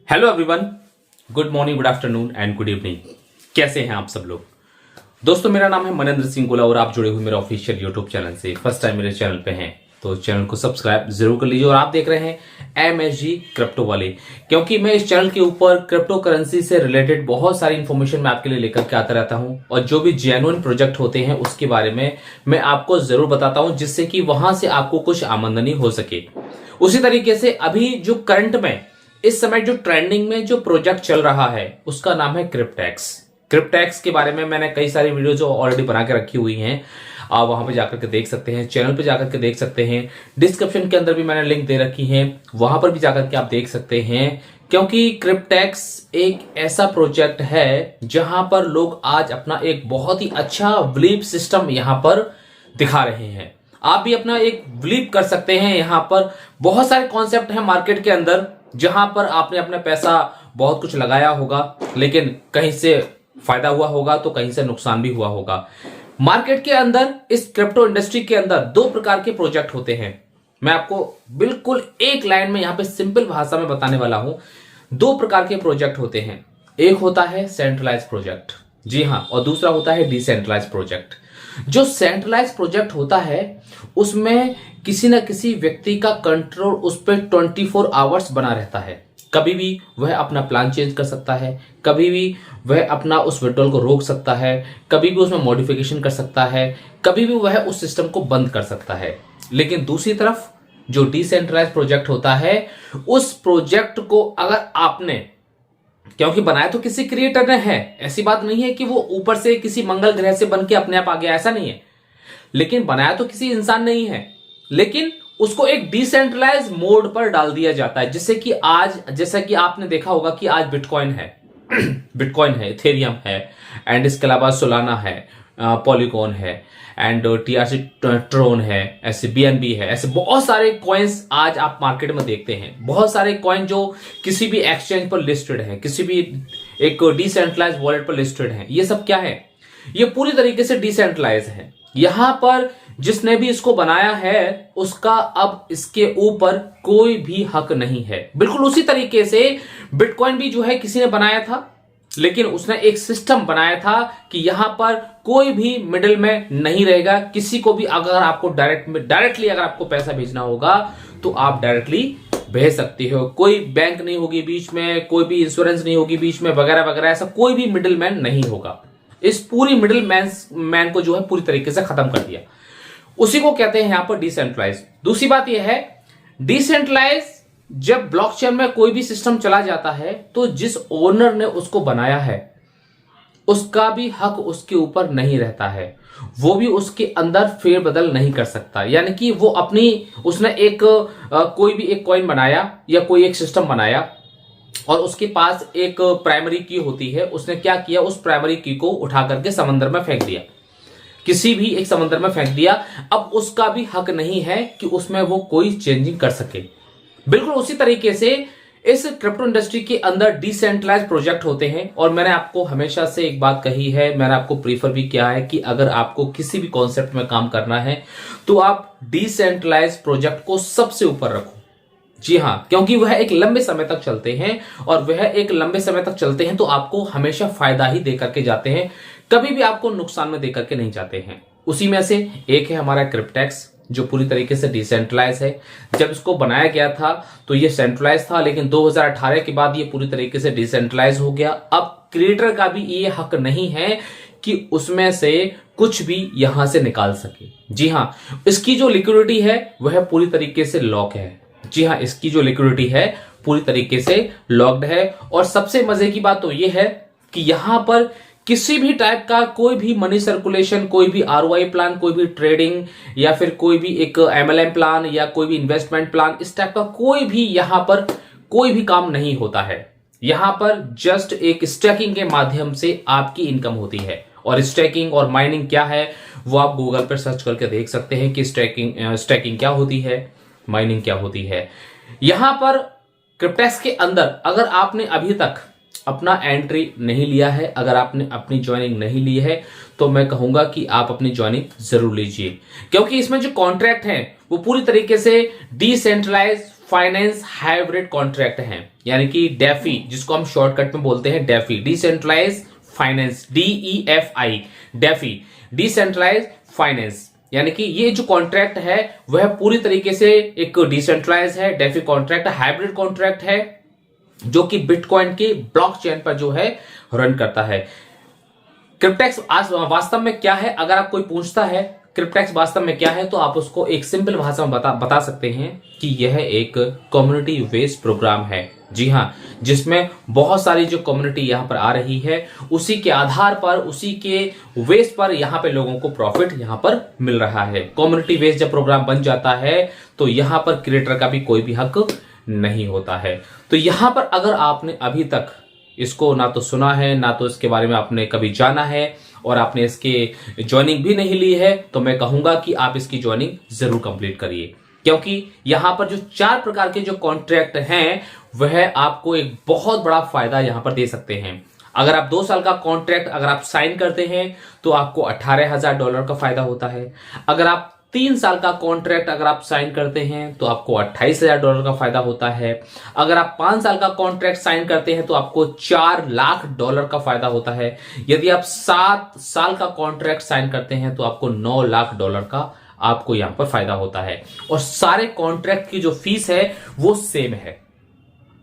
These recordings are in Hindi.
Hello everyone, good morning, good afternoon and good evening. कैसे हैं आप सब लोग? दोस्तों, मेरा नाम है मनेंद्र सिंह गोला और आप जुड़े हुए मेरे ऑफिशियल यूट्यूब चैनल से। फर्स्ट टाइम मेरे चैनल पे हैं तो चैनल को सब्सक्राइब जरूर कर लीजिए। और आप देख रहे हैं MSG क्रिप्टो वाले, क्योंकि मैं इस चैनल के ऊपर क्रिप्टो करेंसी से रिलेटेड बहुत सारी इंफॉर्मेशन मैं आपके लिए लेकर के आता रहता हूं और जो भी जेन्युइन प्रोजेक्ट होते हैं उसके बारे में मैं आपको जरूर बताता हूं, जिससे कि वहां से आपको कुछ आमदनी हो सके। उसी तरीके से अभी जो करंट में इस समय जो ट्रेंडिंग में जो प्रोजेक्ट चल रहा है उसका नाम है क्रिप्टेक्स। क्रिप्टेक्स के बारे में मैंने कई सारी वीडियो जो ऑलरेडी बना के रखी हुई हैं, आप वहां पे जाकर के देख सकते हैं, चैनल पे जाकर के देख सकते हैं, डिस्क्रिप्शन के अंदर भी मैंने लिंक दे रखी है, वहां पर भी जाकर के आप देख सकते हैं। क्योंकि क्रिप्टेक्स एक ऐसा प्रोजेक्ट है जहां पर लोग आज अपना एक बहुत ही अच्छा बिलीफ सिस्टम यहां पर दिखा रहे हैं। आप भी अपना एक बिलीव कर सकते हैं। यहां पर बहुत सारे कॉन्सेप्ट हैं मार्केट के अंदर जहां पर आपने अपना पैसा बहुत कुछ लगाया होगा, लेकिन कहीं से फायदा हुआ होगा तो कहीं से नुकसान भी हुआ होगा। मार्केट के अंदर इस क्रिप्टो इंडस्ट्री के अंदर दो प्रकार के प्रोजेक्ट होते हैं। मैं आपको बिल्कुल एक लाइन में यहां पे सिंपल भाषा में बताने वाला हूं। दो प्रकार के प्रोजेक्ट होते हैं। एक होता है सेंट्रलाइज प्रोजेक्ट, जी हां, और दूसरा होता है डिसेंट्रलाइज प्रोजेक्ट। जो सेंट्रलाइज प्रोजेक्ट होता है उसमें किसी न किसी व्यक्ति का कंट्रोल उस पर 24 आवर्स बना रहता है। कभी भी वह अपना प्लान चेंज कर सकता है, कभी भी वह अपना उस विड्रॉल को रोक सकता है, कभी भी उसमें मॉडिफिकेशन कर सकता है, कभी भी वह उस सिस्टम को बंद कर सकता है। लेकिन दूसरी तरफ जो डिसेंट्रलाइज प्रोजेक्ट होता है, उस प्रोजेक्ट को अगर आपने, क्योंकि बनाया तो किसी क्रिएटर ने है, ऐसी बात नहीं है कि वो ऊपर से किसी मंगल ग्रह से बन के अपने आप आ गया, ऐसा नहीं है। लेकिन बनाया तो किसी इंसान नहीं है, लेकिन उसको एक डिसेंट्रलाइज मोड पर डाल दिया जाता है। जिससे कि आज, जैसा कि आपने देखा होगा कि आज बिटकॉइन है बिटकॉइन है, इथेरियम है, एंड इसके अलावा सोलाना है, पॉलीगॉन है, एंड TRC ट्रोन है, ऐसे BNB है, ऐसे बहुत सारे कॉइन्स आज आप मार्केट में देखते हैं। बहुत सारे कॉइन जो किसी भी एक्सचेंज पर लिस्टेड है, किसी भी एक डिसेंट्रलाइज वॉलेट पर लिस्टेड है। ये सब क्या है? ये पूरी तरीके से डिसेंट्रलाइज है। यहां पर जिसने भी इसको बनाया है उसका अब इसके ऊपर कोई भी हक नहीं है। बिल्कुल उसी तरीके से बिटकॉइन भी जो है किसी ने बनाया था, लेकिन उसने एक सिस्टम बनाया था कि यहां पर कोई भी मिडिल में नहीं रहेगा। किसी को भी अगर आपको डायरेक्टली अगर आपको पैसा भेजना होगा तो आप डायरेक्टली भेज सकते हो। कोई बैंक नहीं होगी बीच में, कोई भी इंश्योरेंस नहीं होगी बीच में, वगैरह वगैरह, ऐसा कोई भी मिडिल मैन नहीं होगा। इस पूरी मिडिल मैन को जो है पूरी तरीके से खत्म कर दिया। उसी को कहते हैं यहां पर डिसेंट्रलाइज। दूसरी बात यह है, डिसेंट्रलाइज जब ब्लॉकचेन में कोई भी सिस्टम चला जाता है तो जिस ओनर ने उसको बनाया है उसका भी हक उसके ऊपर नहीं रहता है। वो भी उसके अंदर फेरबदल नहीं कर सकता। यानी कि वो अपनी, उसने एक कोई भी एक कॉइन बनाया या कोई एक सिस्टम बनाया और उसके पास एक प्राइमरी की होती है। उसने क्या किया, उस प्राइमरी की को उठा करके समंदर में फेंक दिया, किसी भी एक समंदर में फेंक दिया। अब उसका भी हक नहीं है कि उसमें वो कोई चेंजिंग कर सके। बिल्कुल उसी तरीके से इस क्रिप्टो इंडस्ट्री के अंदर डिसेंट्रलाइज प्रोजेक्ट होते हैं। और मैंने आपको हमेशा से एक बात कही है, मैंने आपको प्रीफर भी किया है कि अगर आपको किसी भी कॉन्सेप्ट में काम करना है तो आप डिसेंट्रलाइज प्रोजेक्ट को सबसे ऊपर रखो। जी हां, क्योंकि वह एक लंबे समय तक चलते हैं और वह एक लंबे समय तक चलते हैं तो आपको हमेशा फायदा ही देकर के जाते हैं, कभी भी आपको नुकसान में देकर के नहीं जाते हैं। उसी में से एक है हमारा क्रिप्टेक्स, जो पूरी तरीके से डिसेंट्रलाइज है। जब इसको बनाया गया था तो ये सेंट्रलाइज था, लेकिन 2018 के बाद ये पूरी तरीके से डिसेंट्रलाइज हो गया। अब क्रिएटर का भी ये हक नहीं है कि उसमें से कुछ भी यहां से निकाल सके। जी हां, इसकी जो लिक्विडिटी है वह पूरी तरीके से लॉक है। जी हां, इसकी जो लिक्विडिटी है पूरी तरीके से लॉक्ड है। और सबसे मजे की बात तो यह है कि यहां पर किसी भी टाइप का कोई भी मनी सर्कुलेशन, कोई भी ROI प्लान, कोई भी ट्रेडिंग या फिर कोई भी एक MLM प्लान या कोई भी इन्वेस्टमेंट प्लान, इस टाइप का कोई भी यहां पर कोई भी काम नहीं होता है। यहां पर जस्ट एक स्टैकिंग के माध्यम से आपकी इनकम होती है। और स्टैकिंग और माइनिंग क्या है वो आप गूगल पर सर्च करके देख सकते हैं कि स्टैकिंग क्या होती है, माइनिंग क्या होती है। यहां पर क्रिप्टेक्स के अंदर अगर आपने अभी तक अपना एंट्री नहीं लिया है, अगर आपने अपनी ज्वाइनिंग नहीं ली है, तो मैं कहूंगा कि आप अपनी ज्वाइनिंग जरूर लीजिए। क्योंकि इसमें जो कॉन्ट्रैक्ट है वो पूरी तरीके से डिसेंट्रलाइज फाइनेंस हाइब्रिड कॉन्ट्रैक्ट हैं, यानी कि डेफी, जिसको हम शॉर्टकट में बोलते हैं DeFi, decentralize finance, DEFI, DeFi, decentralize finance. यानी कि ये जो कॉन्ट्रैक्ट है वह पूरी तरीके से एक डिसेंट्रलाइज है, डेफी कॉन्ट्रैक्ट, हाइब्रिड कॉन्ट्रैक्ट है, जो कि बिटकॉइन के ब्लॉकचेन पर जो है रन करता है। क्रिप्टेक्स वास्तव में क्या है, अगर आप कोई पूछता है क्रिप्टेक्स वास्तव में क्या है, तो आप उसको एक सिंपल भाषा में बता सकते हैं कि यह एक कम्युनिटी बेस्ड प्रोग्राम है। जी हां, जिसमें बहुत सारी जो कम्युनिटी यहां पर आ रही है, उसी के आधार पर, उसी के वेस पर यहां पे लोगों को प्रॉफिट यहां पर मिल रहा है। कम्युनिटी बेस्ड जब प्रोग्राम बन जाता है तो यहां पर क्रिएटर का भी कोई भी हक नहीं होता है। तो यहां पर अगर आपने अभी तक इसको ना तो सुना है, ना तो इसके बारे में आपने कभी जाना है, और आपने इसके ज्वाइनिंग भी नहीं ली है, तो मैं कहूंगा कि आप इसकी ज्वाइनिंग जरूर कंप्लीट करिए, क्योंकि यहां पर जो 4 प्रकार के जो कॉन्ट्रैक्ट हैं वह आपको एक बहुत बड़ा फायदा यहां पर दे सकते हैं। अगर आप 2 साल का कॉन्ट्रैक्ट अगर आप साइन करते हैं तो आपको $18,000 का फायदा होता है। अगर आप 3 साल का कॉन्ट्रैक्ट अगर आप साइन करते हैं तो आपको $28,000 का फायदा होता है। अगर आप 5 साल का कॉन्ट्रैक्ट साइन करते हैं तो आपको $4 लाख का फायदा होता है। यदि आप 7 साल का कॉन्ट्रैक्ट साइन करते हैं तो आपको $9 लाख का आपको यहां पर फायदा होता है। और सारे कॉन्ट्रैक्ट की जो फीस है वो सेम है,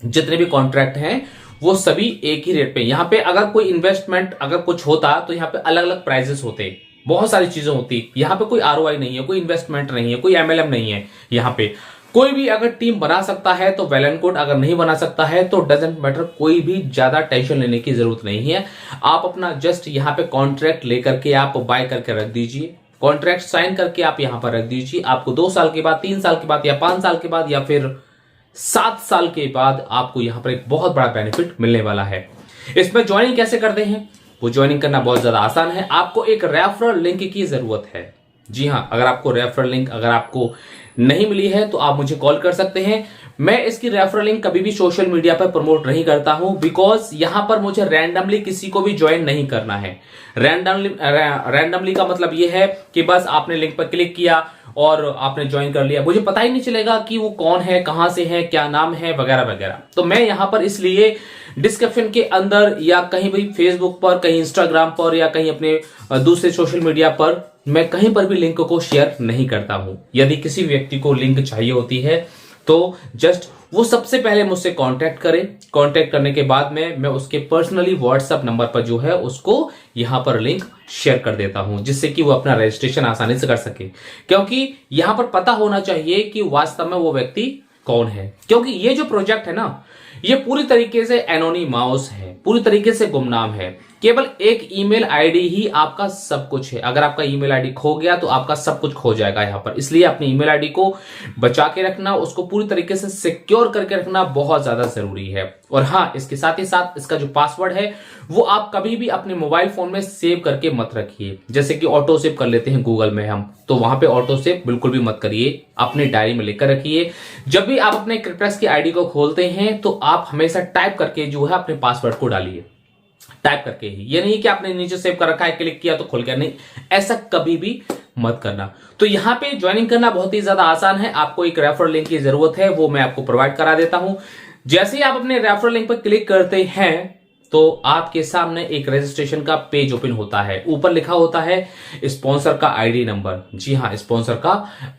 जितने भी कॉन्ट्रैक्ट हैं वो सभी एक ही रेट पे। यहां पे अगर कोई इन्वेस्टमेंट अगर कुछ होता तो यहां पे अलग अलग प्राइजेस होते, बहुत सारी चीजें होती। यहां पे कोई ROI नहीं है, कोई इन्वेस्टमेंट नहीं है, कोई MLM नहीं है। यहां पे कोई भी अगर टीम बना सकता है तो वेल एंड गुड, अगर नहीं बना सकता है तो डजंट मैटर, कोई भी ज्यादा टेंशन लेने की जरूरत नहीं है। आप अपना जस्ट यहां पे कॉन्ट्रैक्ट लेकर के आप बाय करके रख दीजिए, कॉन्ट्रैक्ट साइन करके आप यहां पर रख दीजिए। आपको 2 साल के बाद, 3 साल के बाद, या 5 साल के बाद, या फिर 7 साल के बाद आपको यहां पर एक बहुत बड़ा बेनिफिट मिलने वाला है। इसमें ज्वाइनिंग कैसे करते हैं, वो ज्वाइनिंग करना बहुत ज्यादा आसान है। आपको एक रेफरल लिंक की जरूरत है। जी हां, अगर आपको रेफरल लिंक अगर आपको नहीं मिली है तो आप मुझे कॉल कर सकते हैं। मैं इसकी रेफरल लिंक कभी भी सोशल मीडिया पर प्रमोट नहीं करता हूं, बिकॉज यहां पर मुझे रैंडमली किसी को भी ज्वाइन नहीं करना है। रैंडमली का मतलब यह है कि बस आपने लिंक पर क्लिक किया और आपने ज्वाइन कर लिया, मुझे पता ही नहीं चलेगा कि वो कौन है, कहां से है, क्या नाम है, वगैरह वगैरह। तो मैं यहां पर इसलिए डिस्क्रिप्शन के अंदर या कहीं भी फेसबुक पर, कहीं इंस्टाग्राम पर, या कहीं अपने दूसरे सोशल मीडिया पर मैं कहीं पर भी लिंक को शेयर नहीं करता हूं। यदि किसी व्यक्ति को लिंक चाहिए होती है तो जस्ट वो सबसे पहले मुझसे कांटेक्ट करे। कांटेक्ट करने के बाद में मैं उसके पर्सनली व्हाट्सएप नंबर पर जो है उसको यहां पर लिंक शेयर कर देता हूं, जिससे कि वो अपना रजिस्ट्रेशन आसानी से कर सके। क्योंकि यहां पर पता होना चाहिए कि वास्तव में वो व्यक्ति कौन है, क्योंकि ये जो प्रोजेक्ट है ना, ये पूरी तरीके से एनोनिमस है, पूरी तरीके से गुमनाम है। केवल एक ईमेल आईडी ही आपका सब कुछ है। अगर आपका ईमेल आईडी खो गया तो आपका सब कुछ खो जाएगा यहां पर। इसलिए अपनी ईमेल आईडी को बचा के रखना, उसको पूरी तरीके से सिक्योर करके रखना बहुत ज्यादा जरूरी है। और हाँ, इसके साथ ही साथ इसका जो पासवर्ड है वो आप कभी भी अपने मोबाइल फोन में सेव करके मत रखिए। जैसे कि ऑटो सेव कर लेते हैं गूगल में हम, तो वहां पे ऑटो सेव बिल्कुल भी मत करिए, अपनी डायरी में लेकर रखिए। जब भी आप अपने क्रिप्टेक्स की आईडी को खोलते हैं तो आप हमेशा टाइप करके जो है अपने पासवर्ड को डालिए, टाइप करके ही। ये नहीं कि आपने नीचे सेव कर रखा है, क्लिक किया तो खुल गया, नहीं, ऐसा कभी भी मत करना। तो यहां पे ज्वाइनिंग करना बहुत ही ज्यादा आसान है। आपको एक रेफरल लिंक की जरूरत है, वो मैं आपको प्रोवाइड करा देता हूं। जैसे ही आप अपने रेफरल लिंक पर क्लिक करते हैं तो आपके सामने एक रजिस्ट्रेशन का पेज ओपन होता है। ऊपर लिखा होता है स्पॉन्सर का आईडी नंबर। जी हां, स्पॉन्सर का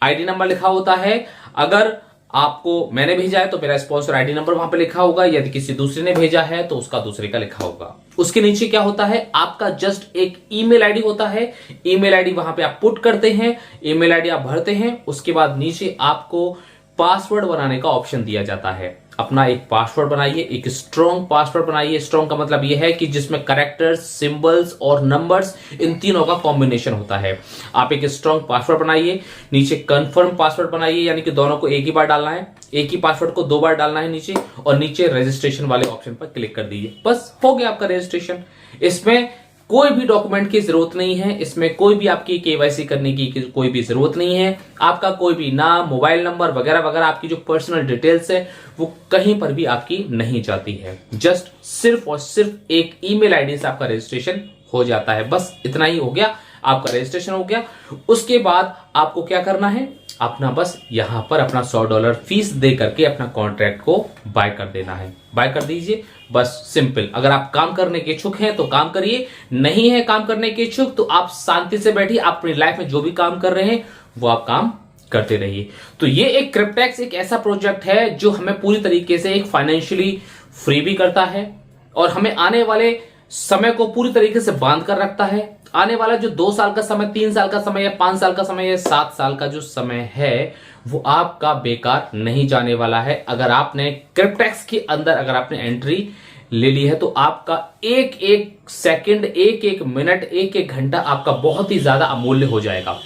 आईडी नंबर लिखा होता है। अगर आपको मैंने भेजा है तो मेरा स्पॉन्सर आईडी नंबर वहां पे लिखा होगा, यदि किसी दूसरे ने भेजा है तो उसका दूसरे का लिखा होगा। उसके नीचे क्या होता है, आपका जस्ट एक ईमेल आईडी होता है। ईमेल आईडी वहां पे आप पुट करते हैं, ईमेल आईडी आप भरते हैं। उसके बाद नीचे आपको पासवर्ड बनाने का ऑप्शन दिया जाता है। अपना एक पासवर्ड बनाइए, एक स्ट्रॉन्ग पासवर्ड बनाइए। स्ट्रॉन्ग का मतलब यह है कि जिसमें कैरेक्टर्स, सिंबल्स और नंबर्स, इन तीनों का कॉम्बिनेशन होता है। आप एक स्ट्रॉन्ग पासवर्ड बनाइए, नीचे कंफर्म पासवर्ड बनाइए, यानी कि दोनों को एक ही बार डालना है, एक ही पासवर्ड को 2 बार डालना है नीचे, और नीचे रजिस्ट्रेशन वाले ऑप्शन पर क्लिक कर दीजिए। बस हो गया आपका रजिस्ट्रेशन। इसमें कोई भी डॉक्यूमेंट की जरूरत नहीं है, इसमें कोई भी आपकी केवाईसी करने की कोई भी जरूरत नहीं है। आपका कोई भी नाम, मोबाइल नंबर वगैरह वगैरह, आपकी जो पर्सनल डिटेल्स है वो कहीं पर भी आपकी नहीं जाती है। जस्ट सिर्फ और सिर्फ एक ईमेल आईडी से आपका रजिस्ट्रेशन हो जाता है। बस इतना ही हो गया, आपका रजिस्ट्रेशन हो गया। उसके बाद आपको क्या करना है, अपना बस यहां पर अपना $100 फीस दे करके अपना कॉन्ट्रैक्ट को बाय कर देना है, बाय कर दीजिए, बस सिंपल। अगर आप काम करने के इच्छुक हैं तो काम करिए, नहीं है काम करने के इच्छुक तो आप शांति से बैठिए, आप अपनी लाइफ में जो भी काम कर रहे हैं वो आप काम करते रहिए। तो ये एक क्रिप्टेक्स एक ऐसा प्रोजेक्ट है जो हमें पूरी तरीके से एक फाइनेंशियली फ्री भी करता है और हमें आने वाले समय को पूरी तरीके से बांध कर रखता है। आने वाला जो 2 साल का समय, 3 साल का समय या 5 साल का समय या 7 साल का जो समय है वो आपका बेकार नहीं जाने वाला है। अगर आपने क्रिप्टेक्स के अंदर अगर आपने एंट्री ले ली है तो आपका एक एक सेकंड, एक एक मिनट, एक एक घंटा आपका बहुत ही ज्यादा अमूल्य हो जाएगा।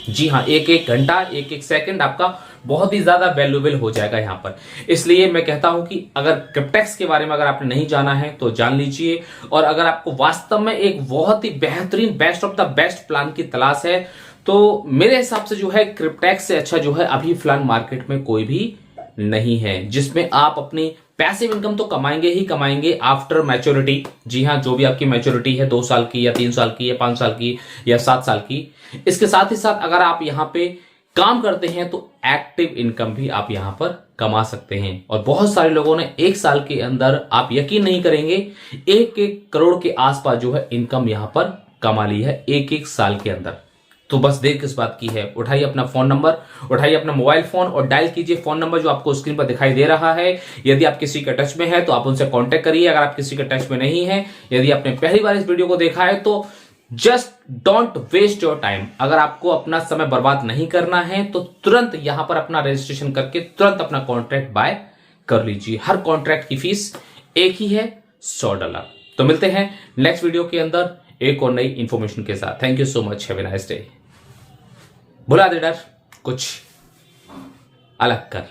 जी हाँ, एक एक घंटा, एक एक सेकंड आपका बहुत ही ज्यादा वैल्यूएबल हो जाएगा यहां पर। इसलिए मैं कहता हूं कि अगर क्रिप्टेक्स के बारे में अगर आपने नहीं जाना है तो जान लीजिए, और अगर आपको वास्तव में एक बहुत ही बेहतरीन best of the best plan की तलाश है तो मेरे हिसाब से जो है क्रिप्टेक्स से अच्छा जो है अभी फिलहाल मार्केट में कोई भी नहीं है, जिसमें आप अपनी पैसिव इनकम तो कमाएंगे ही कमाएंगे आफ्टर मैच्योरिटी। जी हाँ, जो भी आपकी मैच्योरिटी है 2 साल की या 3 साल की या 5 साल की या 7 साल की। इसके साथ ही साथ अगर आप यहां पे काम करते हैं तो एक्टिव इनकम भी आप यहां पर कमा सकते हैं। और बहुत सारे लोगों ने 1 साल के अंदर, आप यकीन नहीं करेंगे, 1-1 करोड़ के आसपास जो है इनकम यहां पर कमा ली है 1-1 साल के अंदर। तो बस देर किस बात की है, उठाइए अपना फोन नंबर, उठाइए अपना मोबाइल फोन और डायल कीजिए फोन नंबर जो आपको स्क्रीन पर दिखाई दे रहा है। यदि आप किसी के टच में है तो आप उनसे कांटेक्ट करिए। अगर आप किसी के टच में नहीं है, यदि आपने पहली बार इस वीडियो को देखा है तो just don't waste your time. अगर आपको अपना समय बर्बाद नहीं करना है तो तुरंत यहां पर अपना रजिस्ट्रेशन करके तुरंत अपना कॉन्ट्रैक्ट बाय कर लीजिए। हर कॉन्ट्रैक्ट की फीस एक ही है, $100। तो मिलते हैं नेक्स्ट वीडियो के अंदर एक और नई इंफॉर्मेशन के साथ। Thank you so much, have a nice day. भुला दे डर, कुछ अलग कर।